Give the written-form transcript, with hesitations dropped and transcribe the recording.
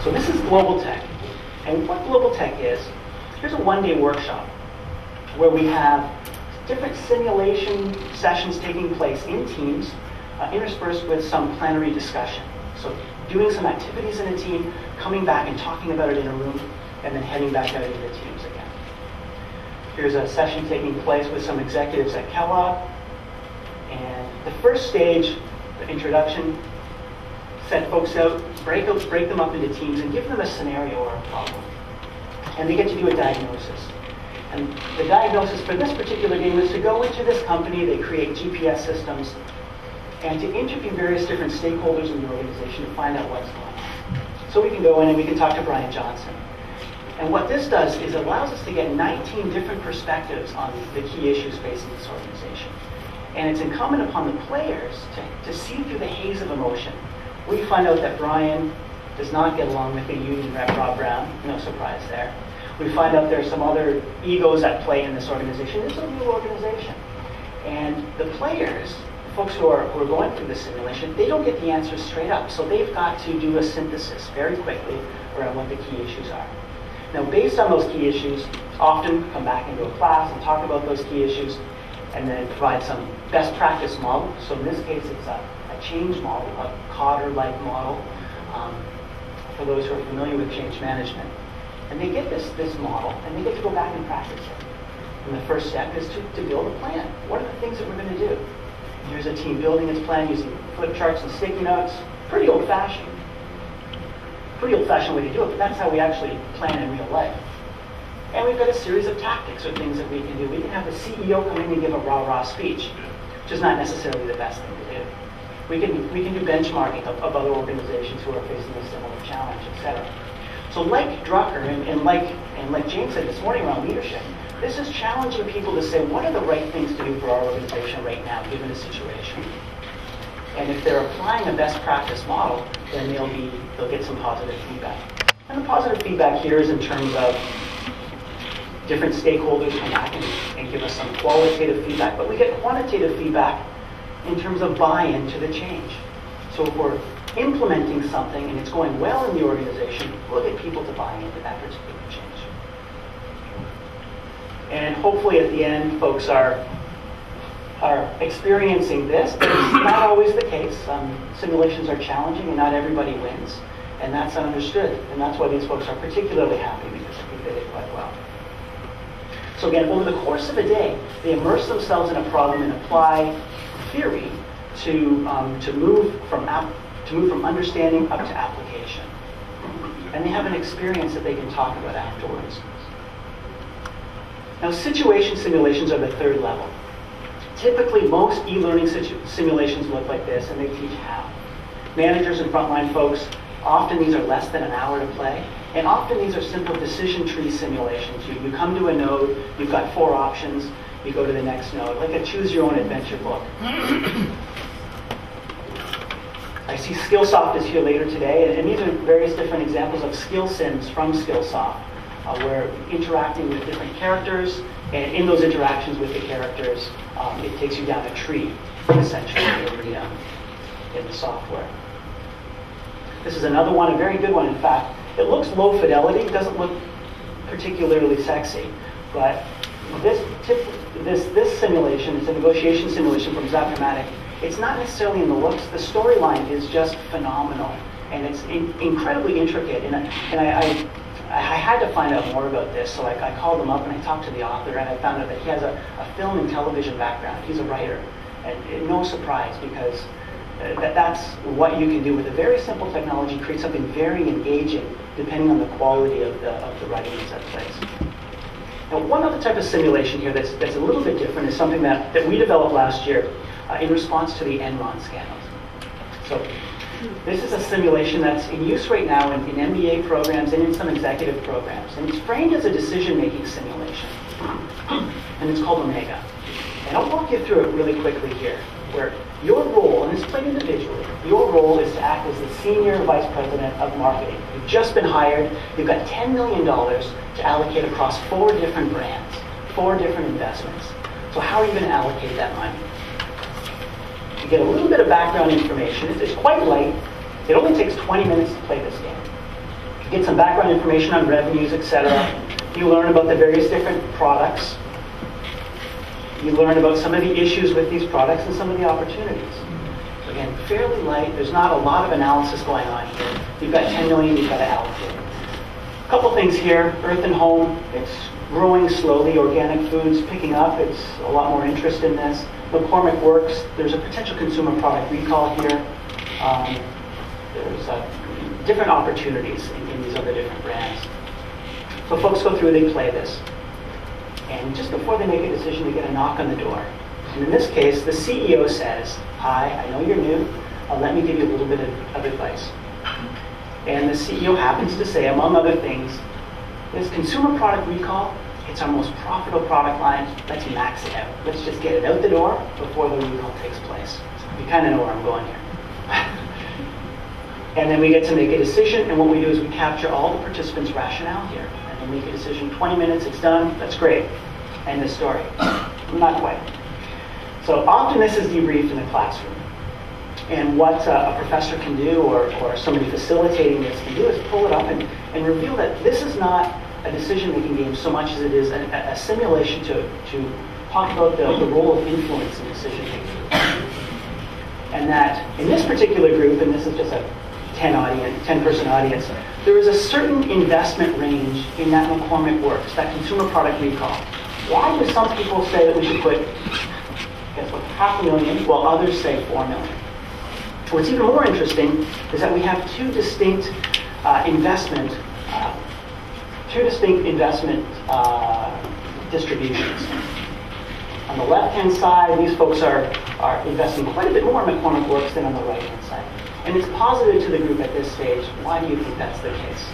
So this is Global Tech. And what Global Tech is, here's a one-day workshop where we have different simulation sessions taking place in teams, interspersed with some plenary discussion. So doing some activities in a team, coming back and talking about it in a room, and then heading back out into the teams again. Here's a session taking place with some executives at Kellogg. And the first stage, the introduction, set folks out, break them up into teams and give them a scenario or a problem. And they get to do a diagnosis. And the diagnosis for this particular game is to go into this company, they create GPS systems, and to interview various different stakeholders in the organization to find out what's going on. So we can go in and we can talk to Brian Johnson. And what this does is it allows us to get 19 different perspectives on the key issues facing this organization. And it's incumbent upon the players to see through the haze of emotion. We find out that Brian does not get along with the union rep, Rob Brown. No surprise there. We find out there's some other egos at play in this organization. It's a new organization. And the players, the folks who are going through this simulation, they don't get the answers straight up. So they've got to do a synthesis very quickly around what the key issues are. Now, based on those key issues, often come back into a class and talk about those key issues, and then provide some best practice model. So in this case, it's a change model, a Cotter-like model, for those who are familiar with change management. And they get this model, and they get to go back and practice it. And the first step is to build a plan. What are the things that we're going to do? Here's a team building its plan using flip charts and sticky notes. Pretty old-fashioned. Pretty old-fashioned way to do it, but that's how we actually plan in real life. And we've got a series of tactics or things that we can do. We can have the CEO come in and give a rah-rah speech, which is not necessarily the best thing to do. We can do benchmarking of other organizations who are facing a similar challenge, etc. So like Drucker and like Jane said this morning around leadership, this is challenging people to say, what are the right things to do for our organization right now, given the situation? And if they're applying a best practice model, then they'll get some positive feedback. And the positive feedback here is in terms of different stakeholders come back and give us some qualitative feedback, but we get quantitative feedback in terms of buy-in to the change. So if we're implementing something and it's going well in the organization, we'll get people to buy into that particular change. And hopefully at the end, folks are experiencing this, but it's not always the case. Simulations are challenging and not everybody wins, and that's understood. And that's why these folks are particularly happy, because I think they did quite well. So again, over the course of a day, they immerse themselves in a problem and apply theory to move from understanding up to application. And they have an experience that they can talk about afterwards. Now, situation simulations are the third level. Typically, most e-learning simulations look like this, and they teach how. Managers and frontline folks, often these are less than an hour to play, and often these are simple decision tree simulations. You come to a node, you've got 4 options, you go to the next node, like a choose-your-own-adventure book. I see Skillsoft is here later today, and these are various different examples of skill sims from Skillsoft, where interacting with different characters, and in those interactions with the characters, it takes you down a tree, essentially, in the software. This is another one, a very good one, in fact. It looks low fidelity, it doesn't look particularly sexy, but this simulation, it's a negotiation simulation from Zaptomatic. It's not necessarily in the looks. The storyline is just phenomenal, and it's incredibly intricate. And I had to find out more about this, so I called him up and I talked to the author, and I found out that he has a film and television background. He's a writer, and no surprise, because that's what you can do with a very simple technology, create something very engaging, depending on the quality of the writing that's at place. Now, one other type of simulation here that's a little bit different is something that we developed last year in response to the Enron scandals. So this is a simulation that's in use right now in MBA programs and in some executive programs. And it's framed as a decision-making simulation. And it's called Omega. And I'll walk you through it really quickly here, where your role, and it's played individually, your role is to act as the senior vice president of marketing. You've just been hired. You've got $10 million to allocate across 4 different brands, 4 different investments. So how are you going to allocate that money? You get a little bit of background information. It's quite light. It only takes 20 minutes to play this game. Get some background information on revenues, etc. You learn about the various different products. You learn about some of the issues with these products and some of the opportunities. So again, fairly light. There's not a lot of analysis going on here. You've got 10 million you've got to allocate. A couple things here. Earth and Home, it's growing slowly. Organic foods picking up. It's a lot more interest in this. McCormick Works, there's a potential consumer product recall here. There's different opportunities in these other different brands. So folks go through, they play this. And just before they make a decision, they get a knock on the door. And in this case, the CEO says, "Hi, I know you're new. Let me give you a little bit of advice." And the CEO happens to say, among other things, this consumer product recall, it's our most profitable product line. Let's max it out. Let's just get it out the door before the recall takes place. You kind of know where I'm going here. And then we get to make a decision, and what we do is we capture all the participants' rationale here. And they make a decision, 20 minutes, it's done, that's great. End of story. Not quite. So often this is debriefed in the classroom. And what a professor can do, or somebody facilitating this can do, is pull it up and reveal that this is not a decision-making game so much as it is a simulation to talk about the role of influence in decision-making. And that in this particular group, and this is just a 10-person audience, there is a certain investment range in that McCormick Works, that consumer product recall. Why do some people say that we should put, guess what, $500,000, while others say $4 million? What's even more interesting is that we have two distinct investment distributions. On the left-hand side, these folks are investing quite a bit more in McCormick Works than on the right-hand side. And it's positive to the group at this stage. Why do you think that's the case?